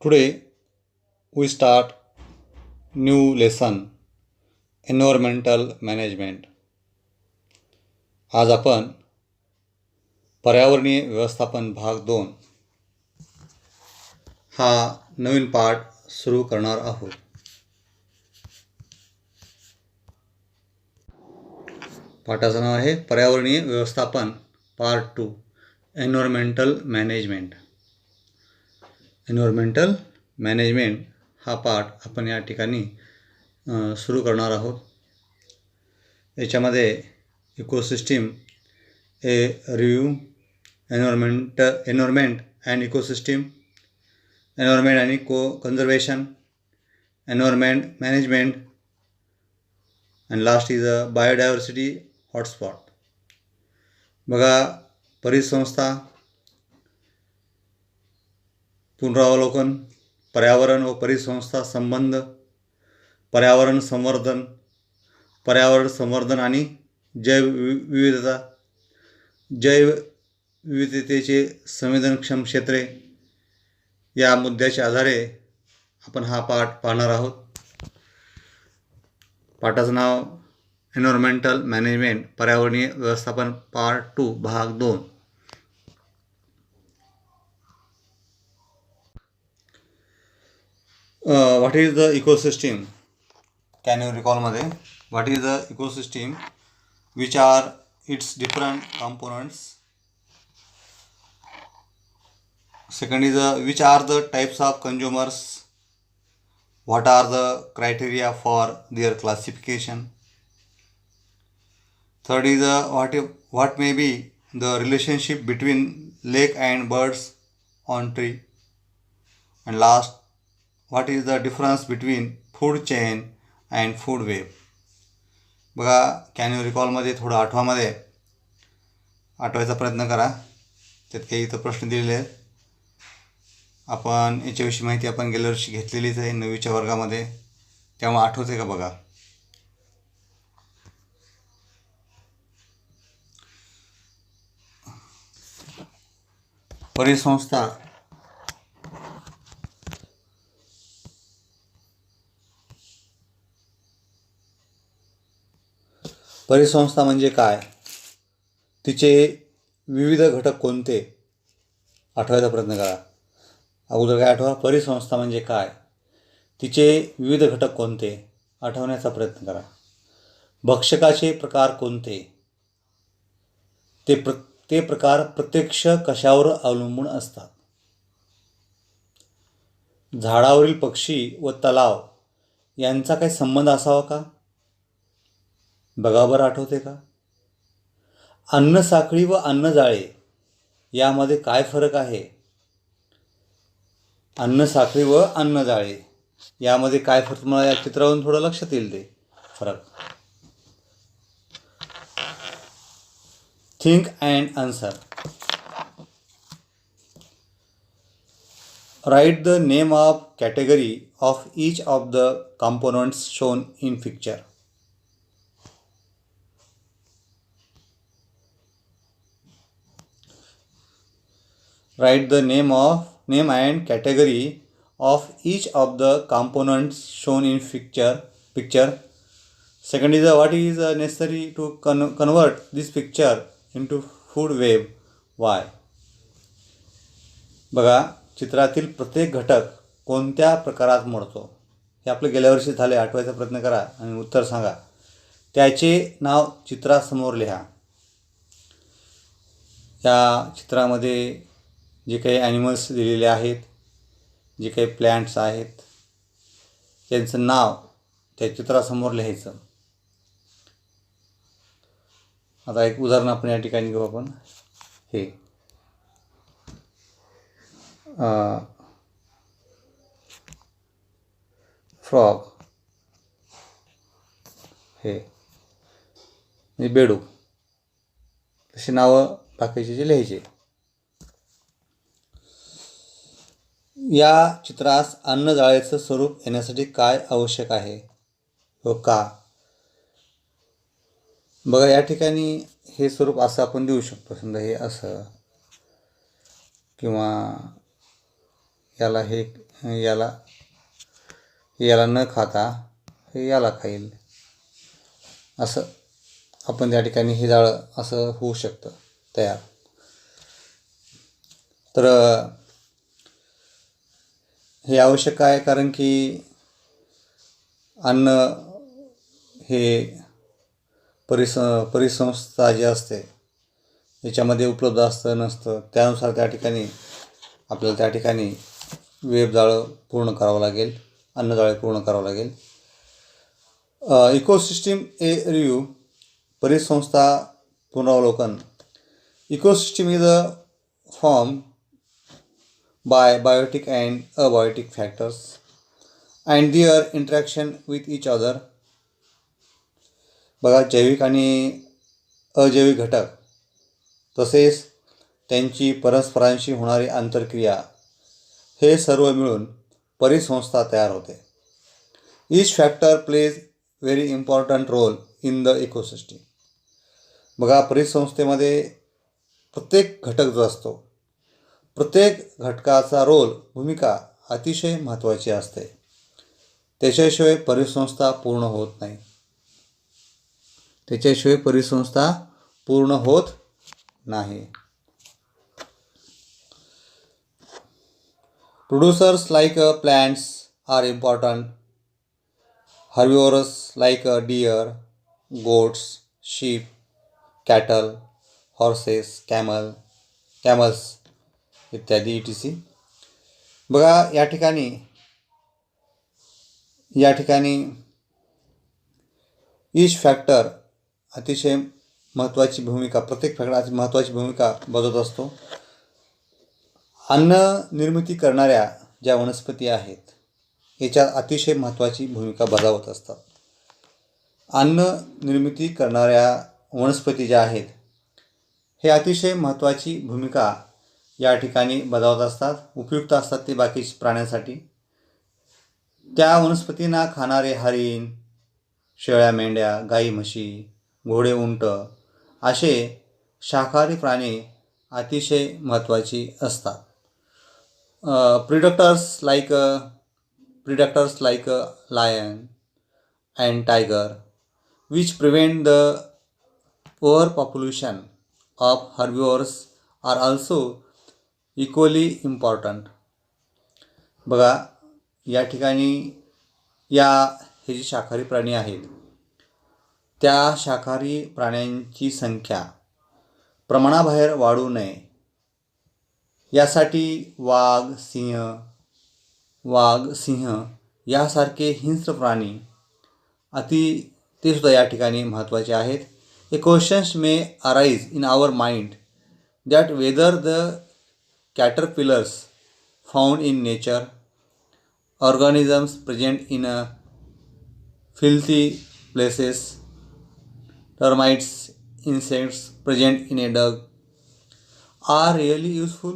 Today we start new lesson environmental management. आज आपण पर्यावरणीय व्यवस्थापन भाग 2 हा नवीन पाठ सुरू करणार आहोत. पाठाचं नाव आहे पर्यावरणीय व्यवस्थापन part 2 environmental management. Environmental management हा पाठ आपण या ठिकाणी सुरू करणार आहोत. याच्यामध्ये ecosystem a review, environment and ecosystem, environment आणि conservation, environment management and last is a biodiversity hotspot. बघा, परिसंस्था, पुनरावलोकन, पर्यावरण व परिसंस्था संबंध, पर्यावरण संवर्धन आणि जैवविविधता, जैवविविधतेचे संवेदनक्षम क्षेत्रे या मुद्द्याच्या आधारे आपण हा पाठ पाहणार आहोत. पाठाचं नाव एन्व्हायरमेंटल मॅनेजमेंट पर्यावरणीय व्यवस्थापन पार्ट 2 भाग 2. What is the ecosystem? Can you recall मध्ये what is the ecosystem? Which are its different components? Second is which are the types of consumers? What are the criteria for their classification? Third is what may be the relationship between lake and birds on tree? And last, what is the difference between food chain and food web? बघा, can you रिकॉलमध्ये थोडं आठवायचा प्रयत्न करा. त्यात काही इथं प्रश्न दिलेले आहेत. आपण याच्याविषयी माहिती आपण गेल्या वर्षी घेतलेलीच आहे 9वीच्या वर्गामध्ये, त्यामुळे आठवते का बघा. परिसंस्था म्हणजे काय, तिचे विविध घटक कोणते, आठवायचा प्रयत्न करा. अगोदर काय आठवा, परिसंस्था म्हणजे काय, तिचे विविध घटक कोणते, आठवण्याचा प्रयत्न करा. भक्षकाचे प्रकार कोणते, ते प्रकार प्रत्यक्ष कशावर अवलंबून असतात. झाडावरील पक्षी व तलाव यांचा काही संबंध असावा का, बघा बरं आठवते का. अन्नसाखळी व अन्नजाळे यामध्ये काय फरक आहे, अन्नसाखळी व अन्नजाळे यामध्ये काय फरक, मला या चित्रावरून थोडं लक्षात येईल ते फरक. Think and answer. Write the name of category of each of the components shown in picture. Write the name and category of each of the components shown in picture. Second is what is necessary to convert this picture into food web. Why? बघा, चित्रातील प्रत्येक घटक कोणत्या प्रकारात मोडतो हे आपलं गेल्या वर्षी झाले. आठवायचा प्रयत्न करा आणि उत्तर सांगा. त्याचे नाव चित्रासमोर लिहा. या चित्रामध्ये जे काही ॲनिमल्स दिलेले आहेत, जे काही प्लॅन्ट्स आहेत, त्यांचं नाव त्या चित्रासमोर लिहायचं. आता एक उदाहरण आपण या ठिकाणी घेऊ. आपण हे फ्रॉग, हे म्हणजे बेडूक, तशी नावं बाकीचे जे लिहायचे. या चित्रास अन्नजाळेचं स्वरूप येण्यासाठी काय आवश्यक आहे व का. बघा, या ठिकाणी हे स्वरूप असं आपण देऊ शकतो. समजा हे असं, किंवा याला याला न खाता हे याला खाईल, असं आपण त्या ठिकाणी हे जाळं असं होऊ शकतं तयार. तर हे आवश्यक आहे, कारण की अन्न हे परिसंस्था जे असते याच्यामध्ये उपलब्ध असतं नसतं, त्यानुसार त्या ठिकाणी आपल्याला त्या ठिकाणी वेबजाळं पूर्ण करावं लागेल, अन्नजाळे पूर्ण करावं लागेल. इकोसिस्टीम ए रिव्ह्यू, परिसंस्था पुनरावलोकन. Ecosystem is a form by biotic and abiotic factors and their interaction with each other. बघा, जैविक आणि अजैविक घटक तसेच त्यांची परस्परांशी होणारी आंतरक्रिया हे सर्व मिळून परिसंस्था तयार होते. Each factor plays very important role in the ecosystem. बघा, परिसंस्थेमध्ये प्रत्येक घटक जो असतो, प्रत्येक घटकाचा भूमिका अतिशय महत्त्वाची असते. त्याच्याशिवाय परिसंस्था पूर्ण होत नाही. Producers like plants are important. Herbivores like deer, goats, sheep, cattle, horses, camels इत्यादी etc. बघा, या ठिकाणी ईच फॅक्टर अतिशय महत्त्वाची भूमिका, प्रत्येक फॅक्टर महत्त्वाची भूमिका बजावत असतो. अन्न निर्मिती करणाऱ्या ज्या वनस्पती आहेत याच्यात अतिशय महत्त्वाची भूमिका बजावत असतात. अन्न निर्मिती करणाऱ्या वनस्पती ज्या आहेत हे अतिशय महत्त्वाची भूमिका या ठिकाणी बजावत असतात, उपयुक्त असतात ते बाकी प्राण्यांसाठी. त्या वनस्पतींना खाणारे हरिण, शेळ्या मेंढ्या, गाई म्हशी, घोडे, उंट असे शाकाहारी प्राणी अतिशय महत्त्वाची असतात. Predators like lion and tiger which prevent the overpopulation of herbivores are also equally important. बघा, या ठिकाणी हे जे शाकाहारी प्राणी आहेत त्या शाकाहारी प्राण्यांची संख्या प्रमाणाबाहेर वाढू नये यासाठी वाघ, सिंह यासारखे हिंस्र प्राणी ते सुद्धा या ठिकाणी महत्त्वाचे आहेत. A questions may arise in our mind that whether the caterpillars found in nature, organisms present in filthy places, termites, insects present in a dug are really useful.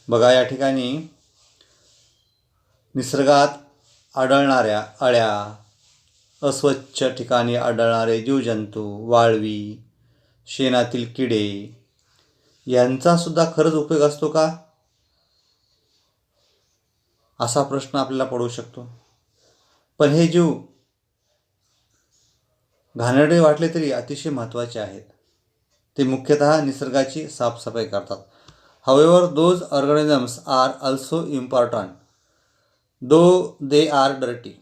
बघा, या ठिकाणी निसर्गात आढळणाऱ्या अळ्या, अस्वच्छ ठिकाणी आढळणारे जीवजंतू, वाळवी, शेणातील किडे यांचा सुद्धा खरंच उपयोग असतो का, असा प्रश्न आपल्याला पडू शकतो. पण हे जीव घाणेरडे वाटले तरी अतिशय महत्त्वाचे आहेत. ते मुख्यतः निसर्गाची साफसफाई करतात. However, those organisms are also important, though they are dirty.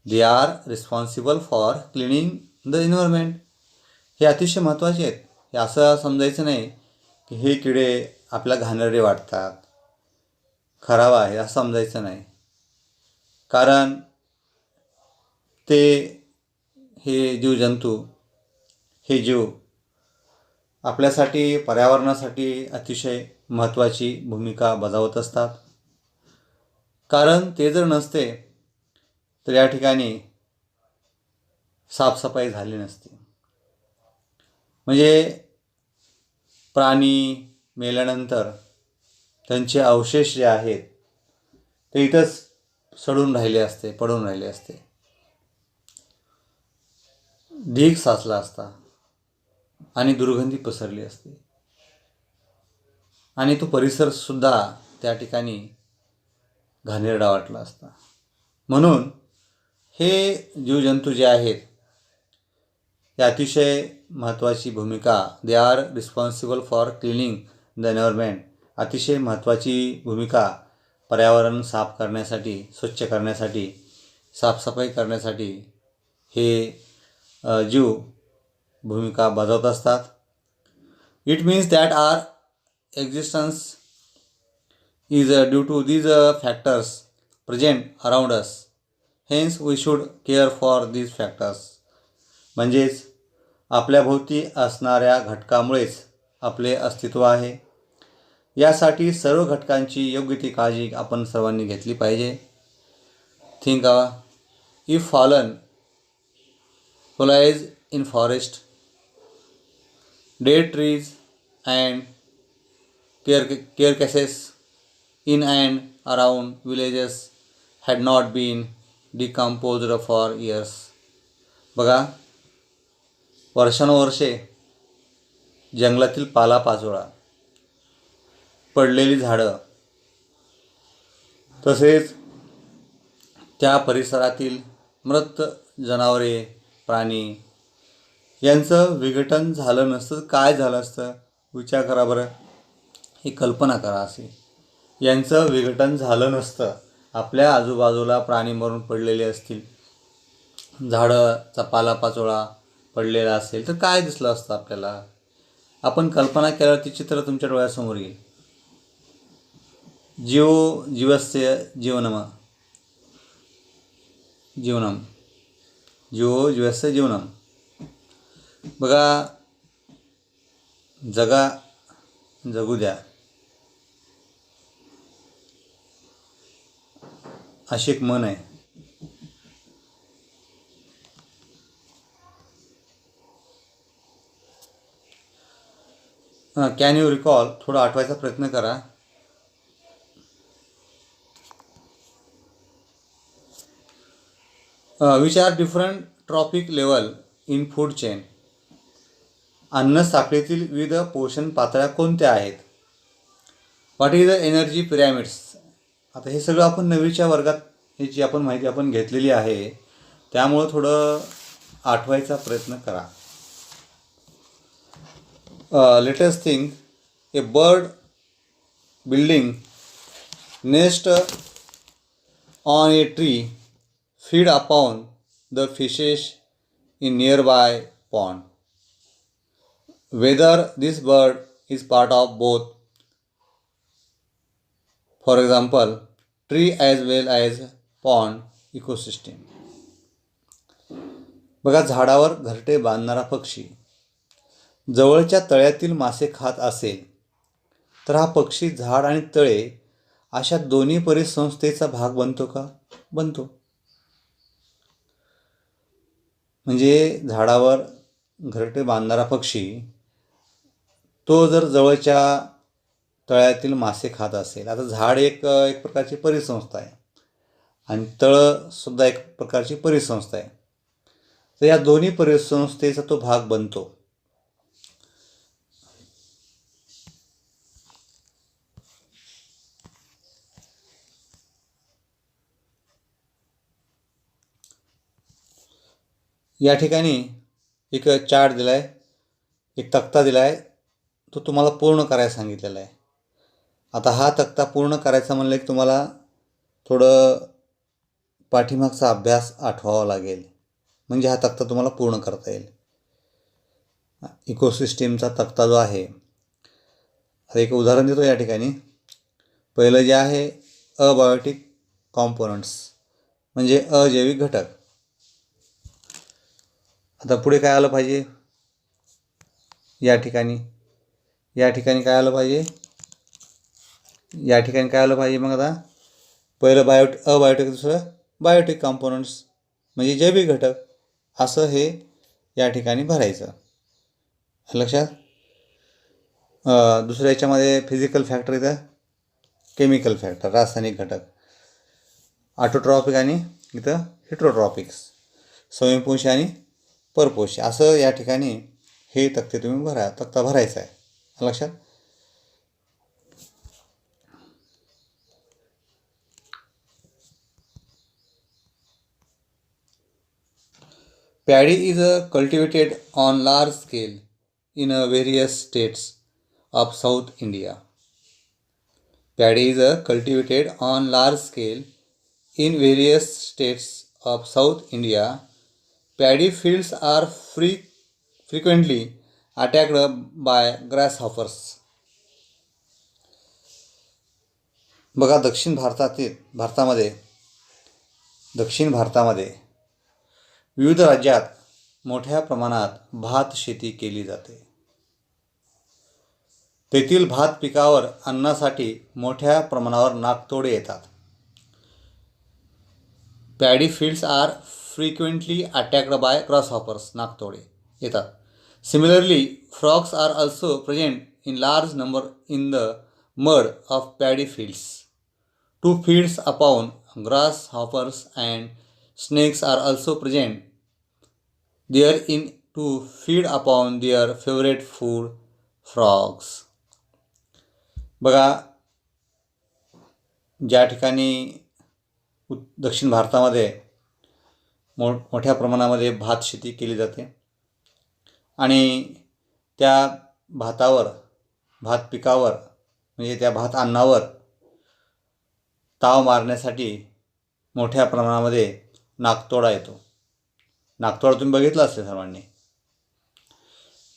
They are responsible for cleaning the environment. हे अतिशय महत्त्वाचे आहेत. हे असं समजायचं नाही की हे किडे आपल्या घाणेरडे वाटतात, खराब आहे असं समजायचं नाही. कारण हे जीव आपल्यासाठी, पर्यावरणासाठी अतिशय महत्त्वाची भूमिका बजावत असतात. कारण ते जर नसते तर या ठिकाणी साफसफाई झाली नसती. म्हणजे प्राणी मेल्यानंतर त्यांचे अवशेष जे आहेत ते इथंच पडून राहिले असते. ढीग साचला असता आणि दुर्गंधी पसरली असते. आणि तो परिसरसुद्धा त्या ठिकाणी घाणेरडा वाटला असता. म्हणून हे जीवजंतू जे आहेत हे अतिशय महत्त्वाची भूमिका, they are responsible for cleaning the environment, अतिशय महत्त्वाची भूमिका पर्यावरण साफ करण्यासाठी, स्वच्छ करण्यासाठी, साफसफाई करण्यासाठी हे जीव भूमिका बजावत असतात. It means that our existence is due to these factors present around us. Hence we should care for these factors. म्हणजेच आपल्याभोवती असणाऱ्या घटकामुळेच आपले अस्तित्व आहे. यासाठी सर्व घटकांची योग्य ती काळजी आपण सर्वांनी घेतली पाहिजे. Think if fallen foliage in forest, dead trees and carcasses in and around villages had not been decomposed for years. बघा, वर्षानुवर्षे जंगलातील पालापाचोळा, पडलेली झाडं, तसेच त्या परिसरातील मृत जनावरे, प्राणी यांचं विघटन झालं नसतं काय झालं असतं? विचार करा बरं, ही कल्पना करा असे. यांचं विघटन झालं नसतं, आपल्या आजूबाजूला प्राणी मरून पडलेले असतील, झाडाचा पालापाचोळा पडलेला असेल, तर काय दिसलं असतं आपल्याला? आपण कल्पना केल्यावर ती चित्र तुमच्या डोळ्यासमोर येईल. जीवस्य जीवनम, जीवस्य जीवनम. बघा, जगू द्या अशी एक म्हण आहे. कॅन यू रिकॉल, थोडं आठवायचा प्रयत्न करा. Which are different trophic level in food chain. अन्न साखळीतील विविध पोषण पातळ्या कोणत्या आहेत? What is the energy pyramids. आता हे सगळं आपण 9वीच्या वर्गात ह्याची आपण माहिती आपण घेतलेली आहे, त्यामुळं थोडं आठवायचा प्रयत्न करा. Let us think. A bird building nest on a tree feed upon the fishes in nearby pond. Whether this bird is part of both, for example, tree as well as pond ecosystem. बघा, झाडावर घरटे बांधणारा पक्षी जवळच्या तळ्यातील मासे खात असेल तर हा पक्षी झाड आणि तळे अशा दोन्ही परिसंस्थेचा भाग बनतो का? बनतो. म्हणजे झाडावर घरटे बांधणारा पक्षी तो जर जवळच्या तळ्यातील मासे खात असेल, आता झाड एक प्रकारची परिसंस्था आहे आणि तळंसुद्धा एक प्रकारची परिसंस्था आहे, तर या दोन्ही परिसंस्थेचा तो भाग बनतो. या ठिकाणी एक चार्ट दिला आहे, एक तक्ता दिला आहे, तो तुम्हाला पूर्ण करायला सांगितलेला आहे. आता हा तक्ता पूर्ण करायचा म्हणलं की तुम्हाला थोडं पाठीमागचा अभ्यास आठवावा लागेल, म्हणजे हा तक्ता तुम्हाला पूर्ण करता येईल. इकोसिस्टीमचा तक्ता जो आहे, आता एक उदाहरण देतो या ठिकाणी. पहिलं जे आहे अबायोटिक कॉम्पोनंट्स, म्हणजे अजैविक घटक. आता पुढे काय आलं पाहिजे? या ठिकाणी काय आलं पाहिजे? या ठिकाणी काय आलं पाहिजे? मग आता पहिलं अबायोटिक, दुसरं बायोटिक कॉम्पोनंट्स म्हणजे जैविक घटक, असं हे या ठिकाणी भरायचं. लक्षात. दुसऱ्या याच्यामध्ये फिजिकल फॅक्टर इथं, केमिकल फॅक्टर रासायनिक घटक, ऑटोट्रॉपिक आणि इथं हेट्रोट्रॉपिक्स, संवेदनशील आणि परपोषी, असं या ठिकाणी हे तक्ते तुम्ही तक्ता भरायचा आहे. लक्षात. Paddy is cultivated on large scale in various states of South India. Paddy is cultivated on large scale in various states of South India. Paddy fields are frequently attacked by grasshoppers. बघा दक्षिण भारतामध्ये विविध राज्यात मोठ्या प्रमाणात भात शेती केली जाते. तेथील भात पिकावर अन्नासाठी मोठ्या प्रमाणावर नाकतोडे येतात. Paddy fields are frequently attacked by grasshoppers. नाकतोडे येतात. Similarly frogs are also present in large number in the mud of paddy fields. To feed upon grasshoppers and snakes are also present there in to feed upon their favorite food, frogs. बघा, ज्या ठिकाणी दक्षिण भारतामध्ये मोठ्या प्रमाणामध्ये भात शेती केली जाते आणि त्या भात पिकावर म्हणजे त्या भात अन्नावर ताव मारण्यासाठी मोठ्या प्रमाणामध्ये नाकतोडा येतो. नाकतोडा तुम्ही बघितला असेल सर्वांनी.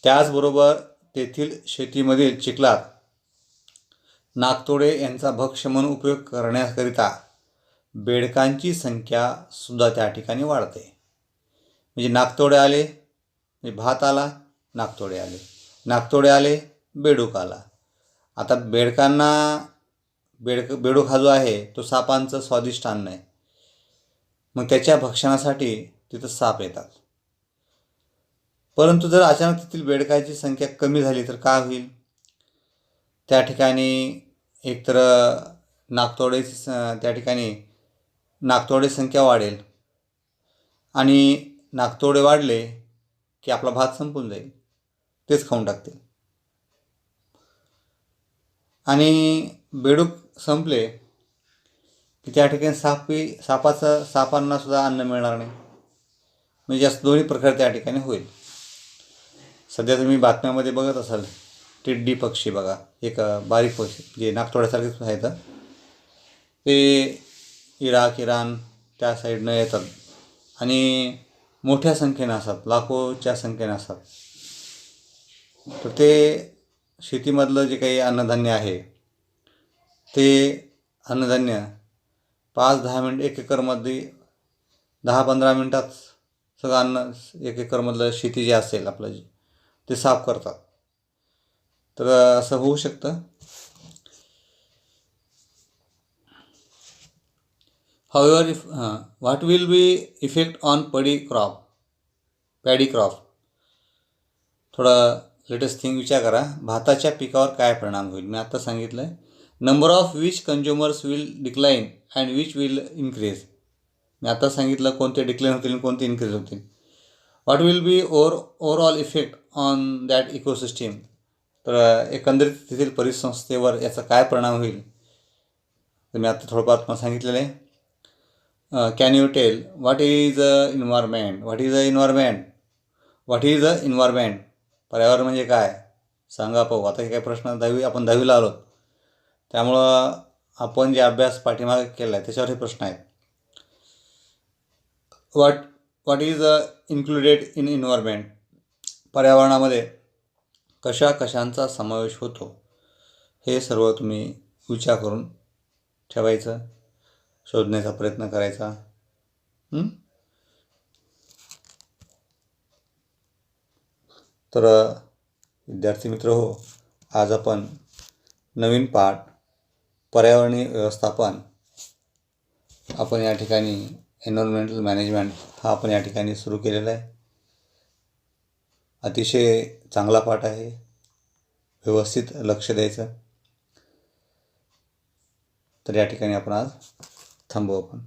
त्याचबरोबर तेथील शेतीमधील चिखलात नाकतोडे यांचा भक्ष्य म्हणून उपयोग करण्याकरिता बेडकांची संख्या सुद्धा त्या ठिकाणी वाढते. म्हणजे नाकतोडे आले म्हणजे भात आला, नाकतोडे आले बेडूक आला. आता बेडकांना बेडूक हा जो आहे तो सापांचं स्वादिष्ट अन्न आहे. मग त्याच्या भक्षणासाठी तिथं साप येतात. परंतु जर अचानक तेथील बेडकाची संख्या कमी झाली तर काय होईल? त्या ठिकाणी एकतर त्या ठिकाणी नाकतोडे संख्या वाढेल आणि नाकतोडे वाढले की आपला भात संपून जाईल, तेच खाऊन टाकतील. आणि बेडूक संपले की त्या ठिकाणी सापांना सुद्धा अन्न मिळणार नाही. म्हणजे असं दोन्ही प्रकार त्या ठिकाणी होईल. सध्या तुम्ही बातम्यामध्ये बघत असाल टिड्डी पक्षी. बघा, एक बारीक पक्षी जे नाकतोड्यासारखेच आहेत, ते इराण त्या साईडनं येतात आणि मोठ्या संख्येनं असतात, लाखोच्या संख्येनं असतात. तर ते शेतीमधलं जे काही अन्नधान्य आहे ते अन्नधान्य 5-10 मिनिट, 1 एकरमध्ये 10-15 मिनिटात सगळं अन्न 1 एकरमधलं शेती जे असेल आपलं ते साफ करतात. तर असं होऊ शकतं. However, what will be effect on paddy crop? थोडं लेटेस्ट थिंग विचार करा. भाताच्या पिकावर काय परिणाम होईल? मी आता सांगितलं आहे. Number of which consumers will decline and which will increase. मी आता सांगितलं कोणते डिक्लाइन होतील आणि कोणते इन्क्रीज होतील. What will be overall effect on that ecosystem. तर एकंदरीत तेथील परिसंस्थेवर याचा काय परिणाम होईल तर मी आता थोडंफार तुम्हाला सांगितलेलं आहे. Can you tell what is environment? पर्यावरण म्हणजे काय? सांगा पाहू. आता हे काही प्रश्न आपण 10वीला आलो, त्यामुळं आपण जे अभ्यास पाठीमागे केला आहे त्याच्यावर हे प्रश्न आहेत. What is included in environment? पर्यावरणामध्ये कशांचा समावेश होतो हे सर्व तुम्ही विचार करून ठेवायचं, शोधण्याचा प्रयत्न करायचा. तर विद्यार्थी मित्र हो, आज आपण नवीन पाठ पर्यावरणीय व्यवस्थापन आपण या ठिकाणी एन्व्हायरमेंटल मॅनेजमेंट हा आपण या ठिकाणी सुरू केलेला आहे. अतिशय चांगला पाठ आहे. व्यवस्थित लक्ष द्यायचं. तर या ठिकाणी आपण आज थांबू आपण.